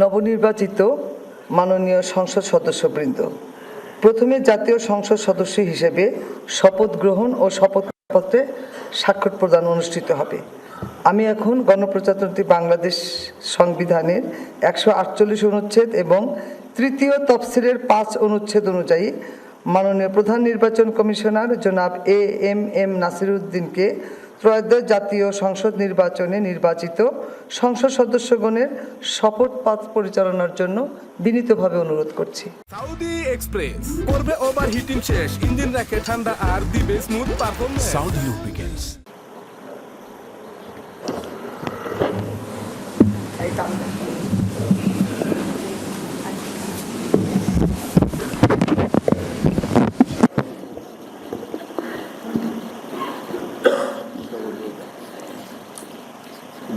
নবনির্বাচিত মাননীয় সংসদ সদস্যবৃন্দ, প্রথমে জাতীয় সংসদ সদস্য হিসেবে শপথ গ্রহণ ও শপথপত্রে স্বাক্ষর প্রদান অনুষ্ঠিত হবে। আমি এখন গণপ্রজাতন্ত্রী বাংলাদেশ সংবিধানের 148 অনুচ্ছেদ এবং তৃতীয় তফসিলের 5 অনুচ্ছেদ অনুযায়ী মাননীয় প্রধান নির্বাচন কমিশনার জনাব এম নাসির উদ্দিনকে ত্রয়োদশ জাতীয় সংসদ নির্বাচনে নির্বাচিত সংসদ সদস্যগণের শপথ পাঠ পরিচালনার জন্য বিনীতভাবে অনুরোধ করছি। সাউদি এক্সপ্রেস করবে ওভারহিটিং শেষ, ইঞ্জিন রাখে ঠান্ডা আর দিবে স্মুথ পারফরম্যান্স। Southee lubricants.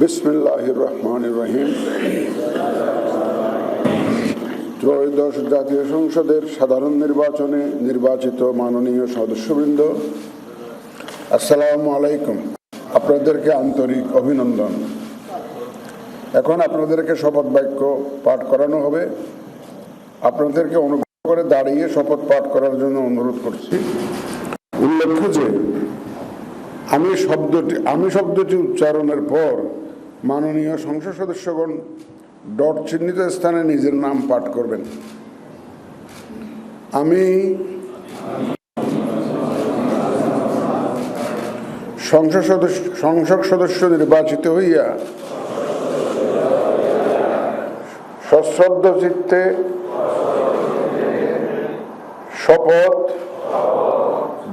বিসমিল্লাহির রহমানির রহিম। ত্রয়োদশ জাতীয় সংসদের সাধারণ নির্বাচনে নির্বাচিত মাননীয় সদস্যবৃন্দ, আসসালামু আলাইকুম। আপনাদেরকে আন্তরিক অভিনন্দন। এখন আপনাদেরকে শপথ বাক্য পাঠ করানো হবে। আপনাদেরকে অনুগ্রহ করে দাঁড়িয়ে শপথ পাঠ করার জন্য অনুরোধ করছি। উল্লেখ্য যে আমি শব্দটি উচ্চারণের পর মাননীয় সংসদ সদস্যগণ ডট চিহ্নিত স্থানে নিজের নাম পাঠ করবেন। আমি সংসদ সদস্য নির্বাচিত হইয়া সশ্রদ্ধ চিত্তে শপথ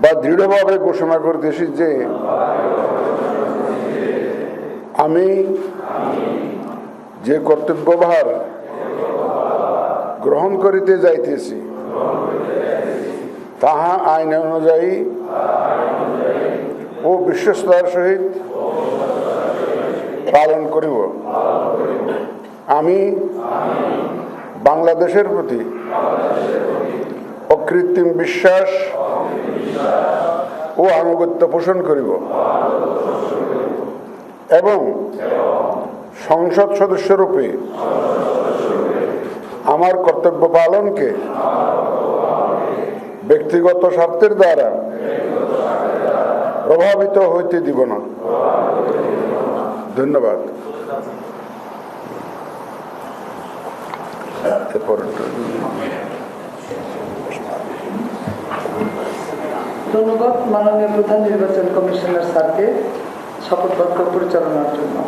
বা দৃঢ়ভাবে ঘোষণা করতেছি যে আমি যে কর্তব্যভার গ্রহণ করিতে যাইতেছি তাহা আইন অনুযায়ী ও বিশ্বস্ততার সহিত পালন করিব। আমি বাংলাদেশের প্রতি অকৃত্রিম বিশ্বাস ও আনুগত্য পোষণ করিব এবং সংসদ সদস্যরূপে আমার কর্তব্য পালনকে ব্যক্তিগত স্বার্থের দ্বারা প্রভাবিত হইতে দিব না। ধন্যবাদ। ধন্যবাদ মাননীয় প্রধান নির্বাচন কমিশনার স্যারকে শপথ বাক্য পরিচালনার জন্য।